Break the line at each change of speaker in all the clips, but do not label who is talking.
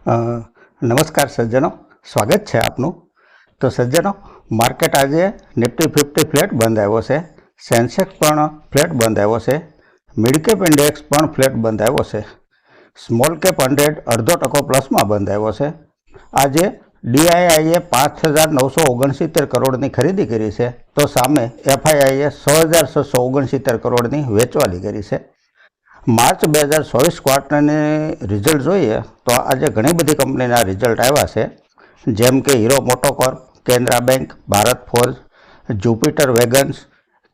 અ, નમસ્કાર સજ્જનો, સ્વાગત છે આપનું। તો સજ્જનો, માર્કેટ આજે નિફ્ટી 50 ફ્લેટ બંધ આવ્યો છે, સેન્સેક્સ પણ ફ્લેટ બંધ આવ્યો છે, મિડ કેપ ઇન્ડેક્સ પણ ફ્લેટ બંધ આવ્યો છે, સ્મોલ કેપ 100 0.5% પ્લસમાં બંધ આવ્યો છે। આજે ડીઆઈઆઈએ 5,969 કરોડની ખરીદી કરી છે, તો સામે એફઆઈઆઈએ 6,669 કરોડની વેચવાલી કરી છે। માર્ચ 2024 ક્વાર્ટરની રિઝલ્ટ જોઈએ તો આજે ઘણી બધી કંપનીના રિઝલ્ટ આવ્યા છે, જેમ કે Hero MotoCorp, Canara Bank, Bharat Forge, Jupiter Wagons,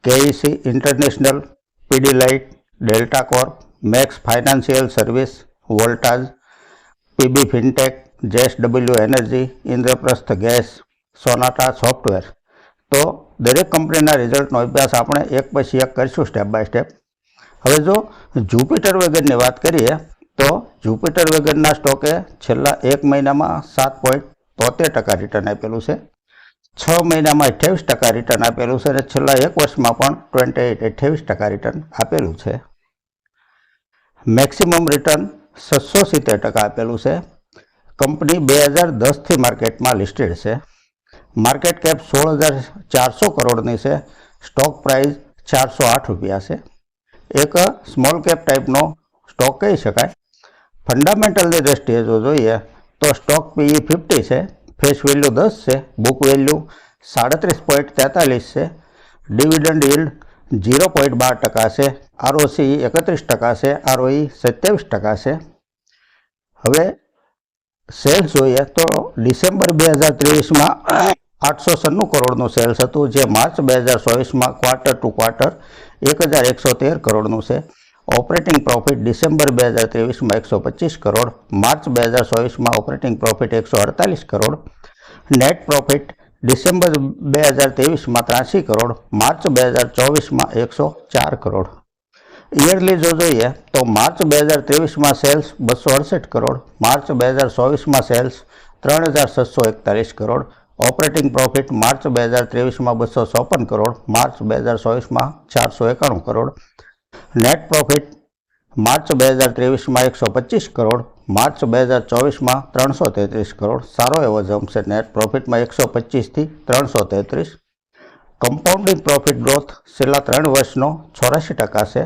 KEC International, Pidilite, Delta Corp, Max Financial Service, Voltas, PB Fintech, JSW Energy, Indraprastha Gas, Sonata Software. તો દરેક કંપનીના રિઝલ્ટનો અભ્યાસ આપણે એક પછી એક કરીશું, સ્ટેપ બાય સ્ટેપ। હવે જો જુપિટર વેગનની વાત કરીએ તો જુપિટર વેગનના સ્ટોકે છેલ્લા એક મહિનામાં 7.73% રિટર્ન આપેલું છે, 6 મહિનામાં 28% રિટર્ન આપેલું છે અને છેલ્લા એક વર્ષમાં પણ 28% રિટર્ન આપેલું છે। મેક્સિમમ રિટર્ન 670% આપેલું છે। કંપની 2010થી માર્કેટમાં લિસ્ટેડ છે, માર્કેટ કેપ 16,400 કરોડની છે, સ્ટોક પ્રાઇસ 408 રૂપિયા છે। એક સ્મોલ કેપ ટાઈપનો સ્ટોક કહી શકાય। ફંડામેન્ટલની દ્રષ્ટિએ જો જોઈએ તો સ્ટોક પીઈ 50 છે, ફેસ વેલ્યુ 10 છે, બુક વેલ્યુ 37.43 છે, ડિવિડન્ડ યીલ્ડ 0.12% છે, આરઓસી 31% છે, આરઓઈ 27% છે। હવે સેલ્સ જોઈએ તો ડિસેમ્બર 2023માં 896 કરોડનું સેલ્સ હતું, જે માર્ચ 2024માં ક્વાર્ટર ટુ ક્વાર્ટર 1,113 કરોડનું છે। ઓપરેટિંગ પ્રોફિટ ડિસેમ્બર 2023માં 125 કરોડ, માર્ચ 2024માં operating profit 148 crore, net profit December 2023માં 83 કરોડ, માર્ચ 2024માં 104 કરોડ। યરલી જો જોઈએ તો માર્ચ 2023માં સેલ્સ 268 કરોડ, માર્ચ 2024માં sales 3,641 crore, operating profit March 2023માં 254 કરોડ, માર્ચ 2024માં 491 કરોડ, નેટ પ્રોફિટ માર્ચ 2023માં 125 કરોડ, માર્ચ 2024માં 333 કરોડ। સારો એવો જમ્પ છે નેટ પ્રોફિટમાં 125થી 333। કમ્પાઉન્ડિંગ પ્રોફિટ ગ્રોથ છેલ્લા 3 વર્ષનો 84% છે,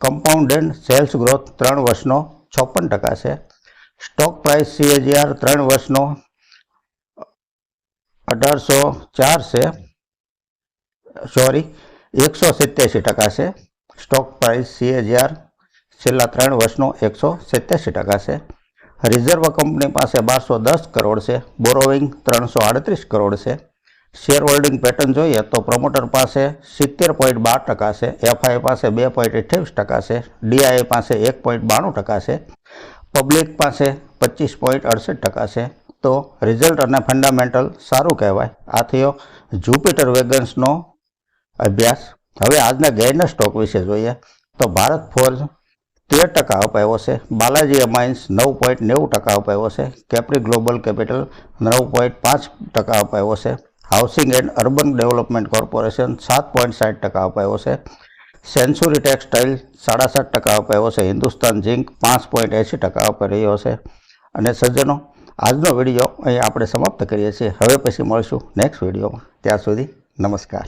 કમ્પાઉન્ડેડ સેલ્સ ગ્રોથ 3 વર્ષનો 56% છે, સ્ટોક પ્રાઇસ સીએજીઆર 3 વર્ષનો 1,804 છે, 187% છે, સ્ટોક પ્રાઇસ સીએજીઆર છેલ્લા 3 વર્ષનો 187% છે। રિઝર્વ કંપની પાસે 1210 કરોડ છે, બોરોવિંગ 338 કરોડ છે। શેર હોલ્ડિંગ પેટર્ન જોઈએ તો પ્રમોટર પાસે 70.12% છે, એફઆઈ પાસે 2.28% છે, ડીઆઈ પાસે 1.92% છે, પબ્લિક પાસે 25.68% છે। તો રિઝલ્ટ અને ફંડામેન્ટલ સારું કહેવાય। આ થયો જુપિટર વેગન્સનો અભ્યાસ। હવે આજના ગેઇનર સ્ટોક વિશે જોઈએ તો ભારત ફોર્જ 13% અપાયો છે, બાલાજી અમાઇન્સ 9.90% અપાયો છે, કેપ્રી ગ્લોબલ કેપિટલ 9.5% અપાયો છે, housing and urban development corporation 7.60% અપાયો છે, સેન્ચુરી ટેક્સટાઇલ 7.5% અપાયો છે, હિન્દુસ્તાન ઝિંક 5.80% અપાઈ રહ્યો છે। અને સજ્જનો, આજનો વિડીયો અહીં આપણે સમાપ્ત કરીએ છીએ। હવે પછી મળીશું નેક્સ્ટ વિડીયોમાં, ત્યાં સુધી નમસ્કાર।